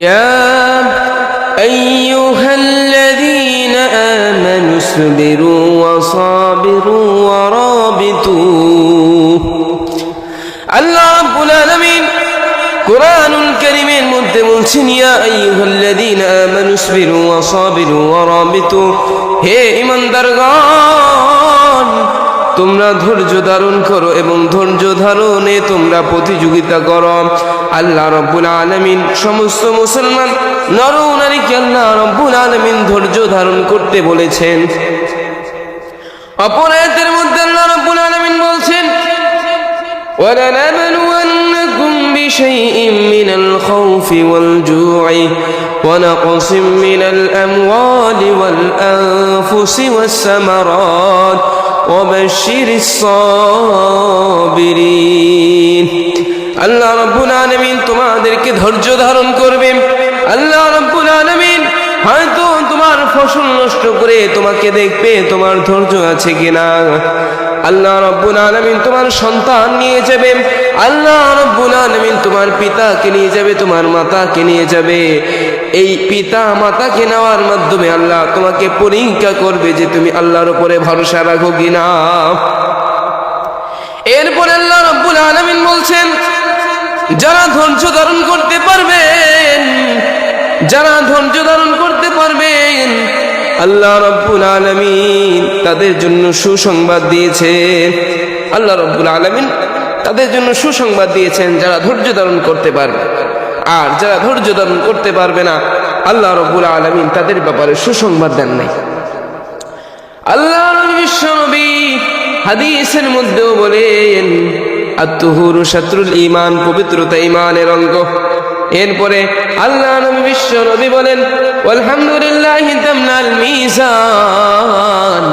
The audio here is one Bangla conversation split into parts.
يا أيها الذين آمنوا اصبروا وصابروا ورابطوا আল্লাহ রাব্বুল আলামিন কুরআনুল কারীমের মধ্যে বলছেন ইয়া আইয়ুহাল্লাযীনা আমানু ইসবিরু ওয়া সাবিরু ওয়া রাবিতু হে ঈমানদারগণ তোমরা ধৈর্য ধারণ করো এবং ধৈর্য ধারণে তোমরা প্রতিযোগিতা করো। আল্লাহ রাব্বুল আলামিন সমস্ত মুসলমান নর ও নারীকে আল্লাহ রাব্বুল আলামিন ধৈর্য ধারণ করতে বলেছেন। অপর আয়াতের মধ্যে আল্লাহ রাব্বুল আলামিন বলছেন وَلَنَبْلُوَنَّكُمْ بِشَيْءٍ مِّنَ الْخَوْفِ وَالْجُوعِ وَنَقْصٍ مِّنَ الْأَمْوَالِ وَالْأَنفُسِ وَالثَّمَرَاتِ وَبَشِّرِ الصَّابِرِينَ আল্লাহ রাব্বুল আলামিন তোমাদেরকে ধৈর্য ধারণ করবেন। আল্লাহ রাব্বুল আলামিন হয়তো তোমার ফসল নষ্ট করে তোমাকে দেখবে তোমার ধৈর্য আছে কিনা। আল্লাহ রাব্বুল আলামিন তোমার সন্তান নিয়ে যাবে, আল্লাহ রাব্বুল আলামিন তোমার পিতাকে নিয়ে যাবে, তোমার মাতাকে নিয়ে যাবে। এই পিতা মাতাকে নেওয়ার মাধ্যমে আল্লাহ তোমাকে পরীক্ষা করবে যে তুমি আল্লাহর উপরে ভরসা রাখো কিনা। এরপরে আল্লাহ রাব্বুল আলামিন বলছেন যারা ধৈর্য ধারণ করতে পারবেন, যারা ধৈর্য ধারণ করতে পারবেন আল্লাহ রাব্বুল আলামিন তাদের জন্য সুসংবাদ দিয়েছেন। আল্লাহ রাব্বুল আলামিন তাদের জন্য সুসংবাদ দিয়েছেন যারা ধৈর্য ধারণ করতে পারবে। আর যারা ধৈর্য ধারণ করতে পারবে না আল্লাহ রাব্বুল আলামিন তাদের ব্যাপারে সুসংবাদ দেন নাই। আল্লাহ বিশ্বনবী হাদিসের মধ্যেও বলেন আত-তুহুরু শাত্রুল ঈমান, পবিত্রতা ঈমানের অঙ্গ। এরপরে আল্লাহ নবী বিশ্ব নবী বলেন আলহামদুলিল্লাহি তামলাল মিজান,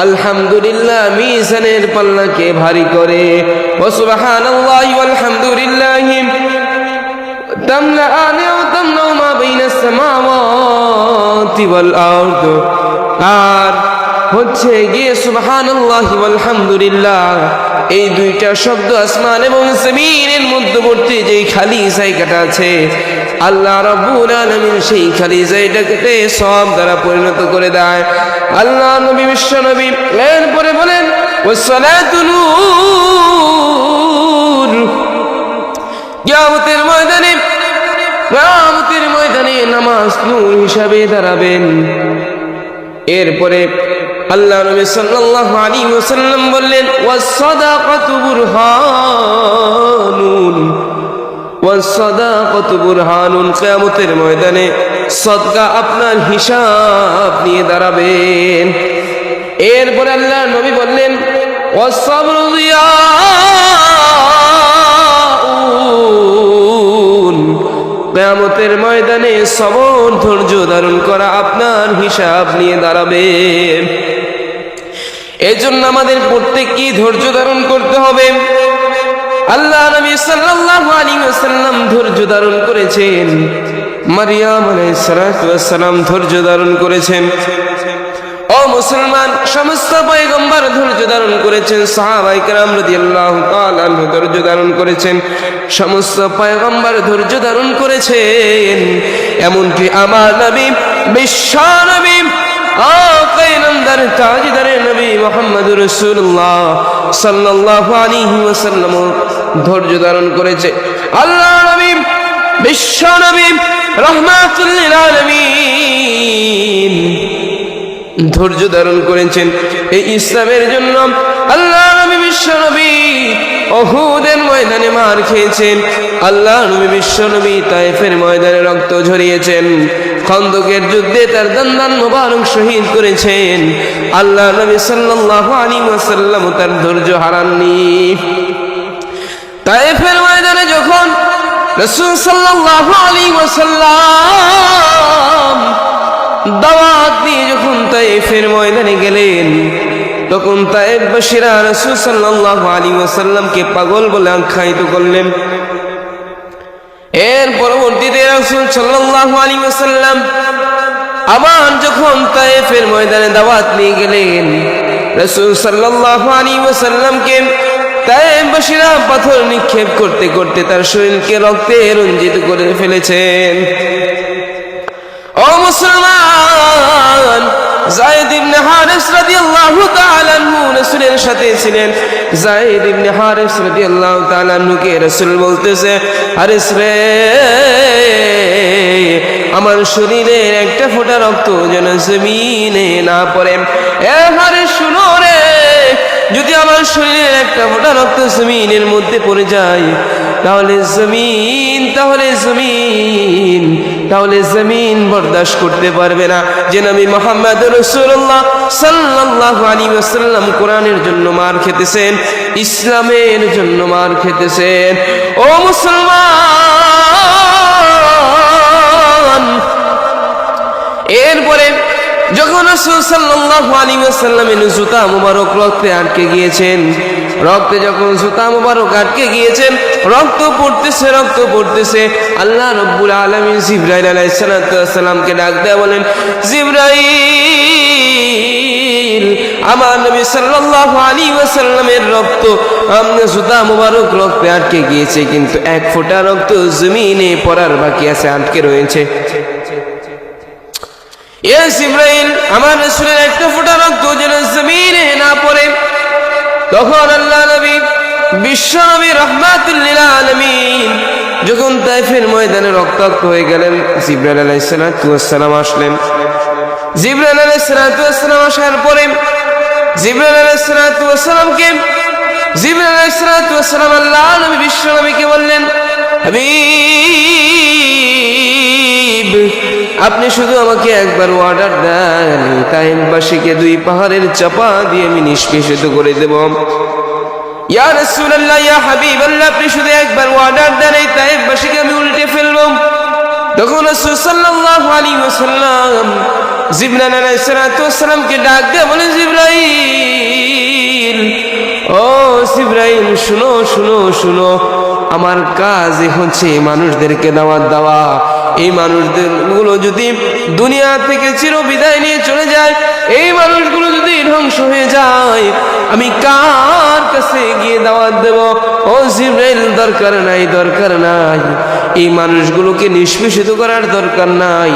আলহামদুলিল্লাহ মিজানের পাল্লাকে ভারী করে। ওয়া সুবহানাল্লাহি ওয়ালহামদুলিল্লাহি তামলাআনি ওয়া তামলাউ মা বাইনাস সামাওয়াতি ওয়াল আরদ। আর হচ্ছে গিয়ে সুবহানাল্লাহি ওয়ালহামদুলিল্লাহ এই দুইটা শব্দ আসমান এবং জমিনের মধ্যবর্তী যে খালি জায়গাটা আছে আল্লাহ রাব্বুল আলামিন সেই খালি জায়গাটাকে সব দ্বারা পরিণত করে দেয়। আল্লাহ নবী বিশ্ব নবী এরপরে বলেন ওয়াসসালাতু নূর, কিয়ামতের ময়দানে নামাজ নূর হিসাবে দাঁড়াবেন। এরপরে আল্লাহ নবী সাল্লাল্লাহু আলাইহি ওয়াসাল্লাম বললেন ওয়াস-সাদাকাতু বুরহানুন, ওয়াস-সাদাকাতু বুরহানুন, কিয়ামতের ময়দানে সদকা আপনার হিসাব নিয়ে দাঁড়াবেন। এরপরে আল্লাহ নবী বললেন ওয়াস-সাবরু দিয়াউন, কিয়ামতের ময়দানে সবর ধৈর্য ধারণ করা আপনার হিসাব নিয়ে দাঁড়াবে। এজন্য আমাদের প্রত্যেককে ধৈর্য ধারণ করতে হবে। আল্লাহ নবী সাল্লাল্লাহু আলাইহি ওয়াসাল্লাম ধৈর্য ধারণ করেছেন, মারিয়াম আলাইহিস সালাতু ওয়াস সালাম ধৈর্য ধারণ করেছেন। ও মুসলমান, সমস্ত পয়গম্বর ধৈর্য ধারণ করেছেন, সাহাবায়ে কেরাম রাদিয়াল্লাহু তাআলা আনহু ধৈর্য ধারণ করেছেন, সমস্ত পয়গম্বর ধৈর্য ধারণ করেছেন। এমনকি আমার নবী বিশ্ব নবী আকাইনামদার তাজদারে নবী মুহাম্মদুর রাসূলুল্লাহ সাল্লাল্লাহু আলাইহি ওয়াসাল্লাম ধৈর্য ধারণ করেছে। আল্লাহ নবী বিশ্ব নবী রাহমাতুল লিল আলামিন ধৈর্য ধারণ করেছেন এই ইসলামের জন্য। আল্লাহ নবী বিশ্ব নবী উহুদের ময়দানে মার খেয়েছেন, আল্লাহ নবী বিশ্ব নবী তায়েফের ময়দানে রক্ত ঝরিয়েছেন, খন্দকের যুদ্ধে তার দন্দান মোবারক শহীদ করেছেন। আল্লাহ নবী সাল্লাল্লাহু আলাইহি ওয়াসাল্লাম তার ধৈর্য হারাননি। তায়েফের ময়দানে যখন রাসূল সাল্লাল্লাহু আলাইহি ওয়াসাল্লাম দাওয়াত দিয়ে যখন তায়েফের ময়দানে গেলেন তখন তায়েফবাসীরা রাসূল সাল্লাল্লাহু আলাইহি ওয়াসাল্লামকে পাগল বলে আখ্যায়িত করলেন। এর পরবর্তীতে রাসূল সাল্লাল্লাহু আলাইহি ওয়াসাল্লাম আবার যখন তায়েফের ময়দানে দাওয়াত নিয়ে গেলেন রাসূল সাল্লাল্লাহু আলাইহি ওয়াসাল্লামকে তায়েফবাসীরা পাথর নিক্ষেপ করতে করতে তার শরীরকে রক্তে রঞ্জিত করে ফেলেছেন। ও মুসলমান, যায়েদ ইবনে হারিস রাদিয়াল্লাহু তাআলা আনহু রাসূলের সাথে ছিলেন। যায়েদ ইবনে হারিস রাদিয়াল্লাহু তাআলা আনহুকে রাসূল বলতেছে, হারিস রে, আমার শরীরের একটা ফোঁটা রক্ত যেন জমিনে না পড়ে। এ হারিস, শুনো রে, যদি আমার শরীরের একটা ফোঁটা রক্ত জমিনের মধ্যে পড়ে যায়, তাহলে জমিন বরদাস্ত করতে পারবে না যে নবী মুহাম্মদ রাসূলুল্লাহ সাল্লাল্লাহু আলাইহি ওয়াসাল্লাম কোরআনের জন্য মার খেতেছেন, ইসলামের জন্য মার খেতেছেন। ও মুসলমান, এরপরে যখন রাসূল সাল্লাল্লাহু আলাইহি ওয়াসাল্লামের জুতা মুবারক রক্তে আটকে গিয়েছেন, যখন জুতা মুবারক আটকে গিয়েছেন, রক্ত পড়তেছে, আল্লাহ রাব্বুল আলামিন জিবরাইল আলাইহিস সালামকে ডাক দেয়া বলেন, জিবরাইল, আমার নবী সাল্লাল্লাহু আলাইহি ওয়াসাল্লামের রক্ত আমনে জুতা মুবারক রক্তে আটকে গিয়েছে, কিন্তু এক ফোঁটা রক্ত জমিনে পড়ার বাকি আছে, আটকে রয়েছে। এ জিবরাইল, আমার রাসূলের একটা ফোঁটা রক্ত যেন জমিনে না পড়ে। তখন আল্লাহ নবী, বিশ্ব নবী রাহমাতুল লিল আলামিন যখন তায়েফের ময়দানে রক্তাক্ত হয়ে গেলেন, জিবরাইল আলাইহিস সালাম আসলেন। জিবরাইল আলাইহিস সালাম আসার পরে জিবরাইল আলাইহিস সালাম আল্লাহ নবী বিশ্ব নবীকে বললেন, হাবিব, আপনি শুধু আমাকে একবার অর্ডার দেন, তায়েফবাসীকে দুই পাহাড়ের চাপা দিয়ে আমি নিষ্পেষিত করে দেব। ইয়া রাসূলুল্লাহ, ইয়া হাবিবাল্লাহ, আপনি শুধু একবার অর্ডার দেন, এই তায়েফবাসীকে আমি উল্টে ফেলব। তখন রাসূল সাল্লাল্লাহু আলাইহি ওয়াসাল্লাম জিবরাইল আলাইহিস সালামকে ডাক দিয়ে বলেন, জিবরাইল, ও জিবরাইল, শুনো, আমার কাজ হচ্ছে মানুষদেরকে দাওয়াত দেওয়া। এই মানুষগুলো যদি দুনিয়া থেকে চিরবিদায় নিয়ে চলে যায়, এই মানুষগুলো যদি ধ্বংস হয়ে যায়, আমি কার কাছে গিয়ে দাওয়াত দেব? ও জিবরাইল, দরকার নাই, এই মানুষগুলোকে নিষ্পেষিত করার দরকার নাই।